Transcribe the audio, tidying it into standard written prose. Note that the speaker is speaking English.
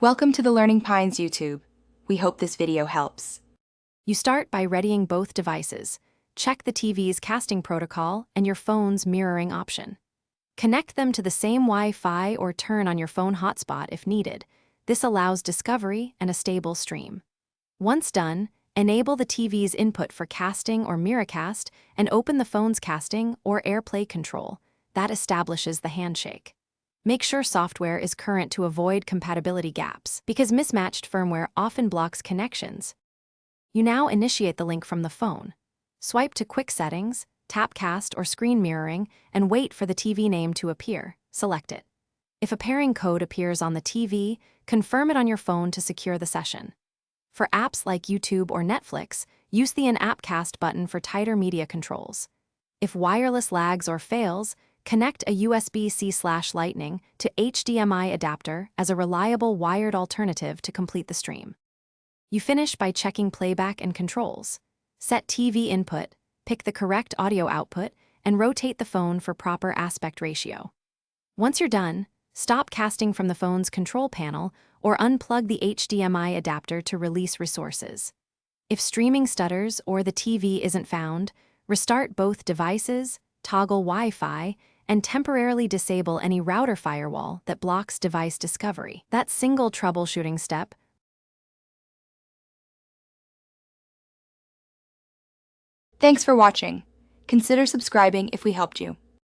Welcome to the Learning Pines YouTube. We hope this video helps. You start by readying both devices. Check the TV's casting protocol and your phone's mirroring option. Connect them to the same Wi-Fi or turn on your phone hotspot if needed. This allows discovery and a stable stream. Once done, enable the TV's input for casting or miracast and open the phone's casting or AirPlay control. That establishes the handshake. Make sure software is current to avoid compatibility gaps, because mismatched firmware often blocks connections. You now initiate the link from the phone. Swipe to Quick Settings, tap Cast or Screen Mirroring, and wait for the TV name to appear. Select it. If a pairing code appears on the TV, confirm it on your phone to secure the session. For apps like YouTube or Netflix, use the In-App Cast button for tighter media controls. If wireless lags or fails, connect a USB-C/Lightning to HDMI adapter as a reliable wired alternative to complete the stream. You finish by checking playback and controls. Set TV input, pick the correct audio output, and rotate the phone for proper aspect ratio. Once you're done, stop casting from the phone's control panel or unplug the HDMI adapter to release resources. If streaming stutters or the TV isn't found, restart both devices, toggle Wi-Fi, and temporarily disable any router firewall that blocks device discovery. That single troubleshooting step Thanks for watching. Consider subscribing if we helped you.